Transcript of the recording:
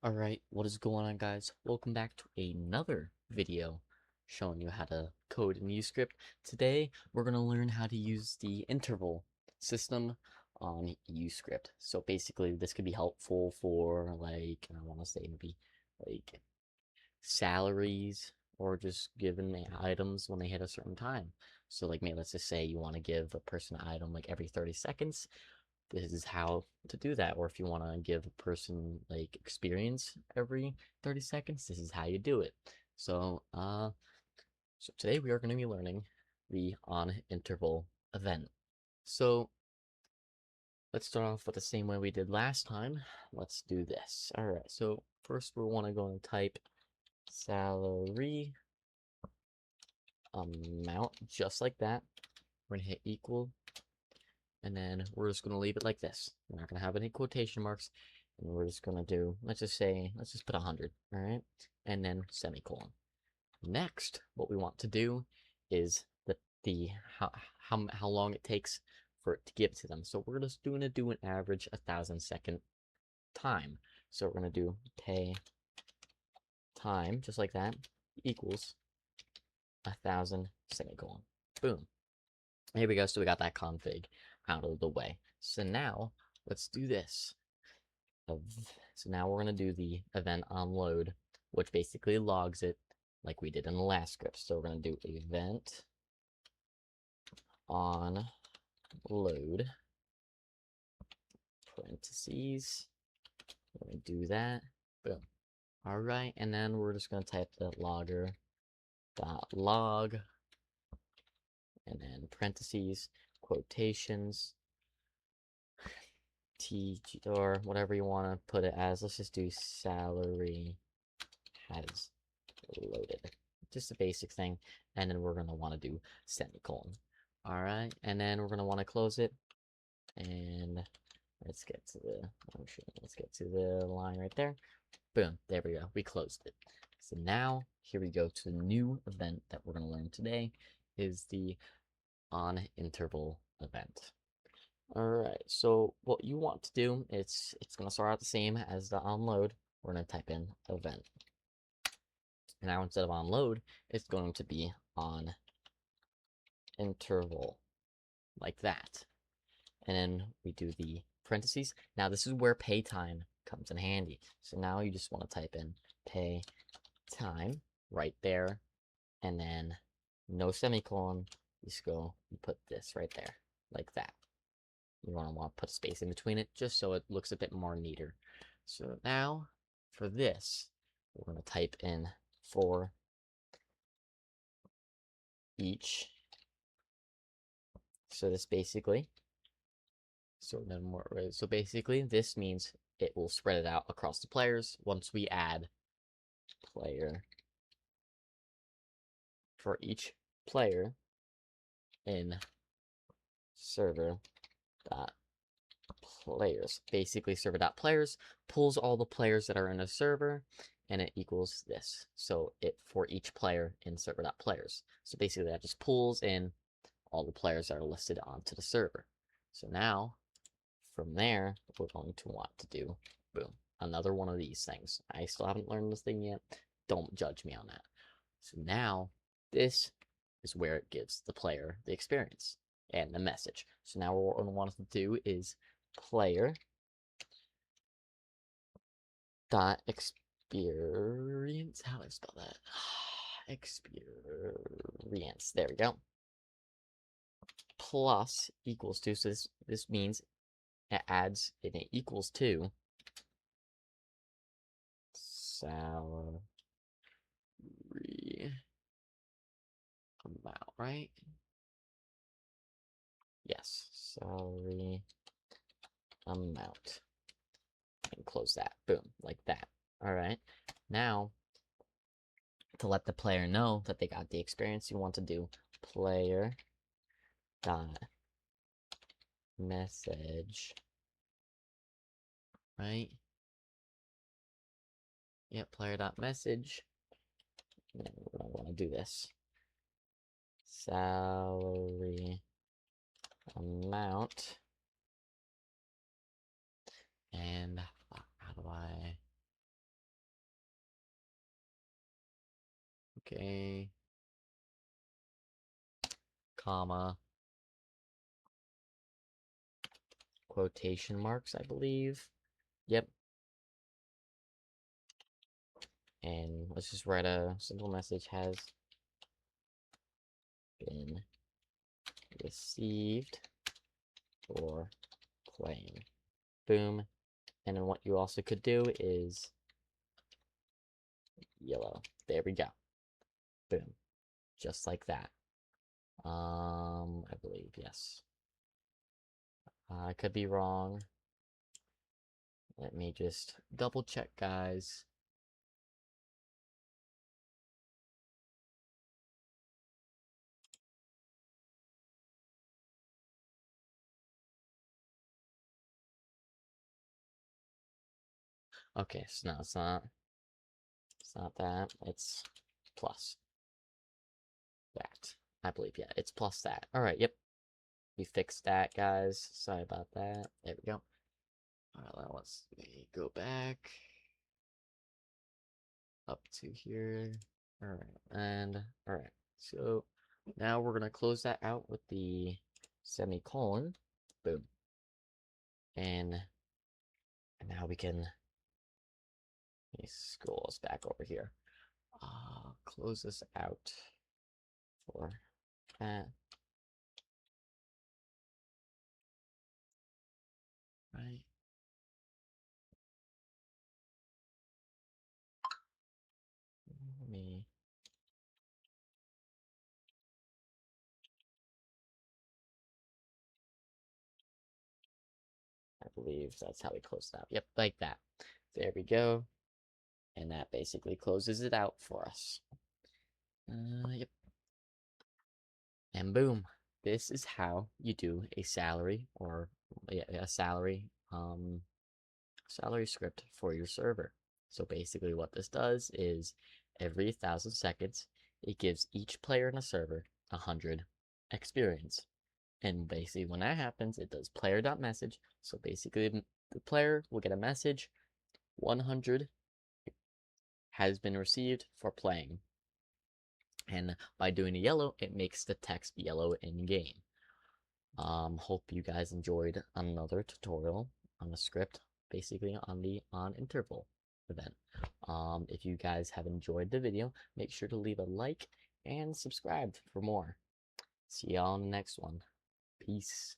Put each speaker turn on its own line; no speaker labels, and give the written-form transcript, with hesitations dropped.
Alright, what is going on, guys? Welcome back to another video showing you how to code in Uscript. Today we're going to learn how to use the interval system on Uscript. So basically this could be helpful for, like, I want to say maybe like salaries, or just giving the items when they hit a certain time. So like, maybe let's just say you want to give a person an item like every 30 seconds. This is how to do that. Or if you want to give a person like experience every 30 seconds, this is how you do it. So today we are going to be learning the on interval event. So let's start off with the same way we did last time. Let's do this. All right, so first we want to go and type salary amount, just like that. We're gonna hit equal, and then we're just gonna leave it like this. We're not gonna have any quotation marks, and we're just gonna do, let's just put 100, all right? And then semicolon. Next, what we want to do is the how long it takes for it to give to them. So we're just gonna do an average 1,000-second time. So we're gonna do pay time, just like that, equals 1,000 semicolon. Boom. Here we go. So we got that config out of the way. So now let's do this. So now we're going to do the event on load, which basically logs it like we did in the last script. So we're going to do event on load, parentheses. We're going to do that. Boom. All right. And then we're just going to type the logger dot log, and then parentheses, quotations, or whatever you want to put it as. Let's just do salary has loaded. Just a basic thing. And then we're going to want to do semicolon. All right. And then we're going to want to close it. And let's get to the line right there. Boom. There we go. We closed it. So now here we go to the new event that we're going to learn today, is the on interval event. Alright, so what you want to do, it's going to start out the same as the onload. We're going to type in event. And now instead of onload, it's going to be on interval, like that. And then we do the parentheses. Now this is where pay time comes in handy. So now you just want to type in pay time right there, and then no semicolon. You just go, you put this right there, like that. You want to put space in between it just so it looks a bit more neater. So now for this, we're going to type in for each. So this basically, so basically this means it will spread it out across the players once we add player for each player in server dot players. Basically, server dot players pulls all the players that are in a server, and it equals this. So it for each player in server dot players. So basically, that just pulls in all the players that are listed onto the server. So now, from there, we're going to want to do, boom, another one of these things. I still haven't learned this thing yet. Don't judge me on that. So now, this is where it gives the player the experience and the message. So now what we're going to want to do is player dot experience. How do I spell that? Experience. There we go. Plus equals to. So this means it adds, and it equals to salary amount, right? Yes, salary amount. And close that. Boom, like that. All right. Now, to let the player know that they got the experience, you want to do player dot message, right? Yep, player dot message. And then we're gonna want to do this. Salary amount. And how do I Okay. Comma. Quotation marks, I believe. Yep. And let's just write a simple message: has been received for playing. Boom. And then what you also could do is yellow. There we go. Boom. Just like that. I believe, yes. I could be wrong. Let me just double check, guys. Okay, so no, it's not. It's not that. It's plus that. I believe, yeah, it's plus that. All right, yep. We fixed that, guys. Sorry about that. There we go. All right, now let's go back up to here. All right, and all right. So now we're gonna close that out with the semicolon. Boom. And now we can scroll us back over here. Close this out for that. Right. Let me. I believe that's how we close it out. Yep, like that. There we go. And that basically closes it out for us. Yep. And boom. This is how you do a salary or a salary script for your server. So basically what this does is every 1,000 seconds, it gives each player in a server 100 experience. And basically when that happens, it does player.message. So basically the player will get a message, 100 has been received for playing. And by doing a yellow, it makes the text yellow in game. Hope you guys enjoyed another tutorial on the script, basically on the on interval event. If you guys have enjoyed the video, make sure to leave a like and subscribe for more. See y'all in the next one. Peace.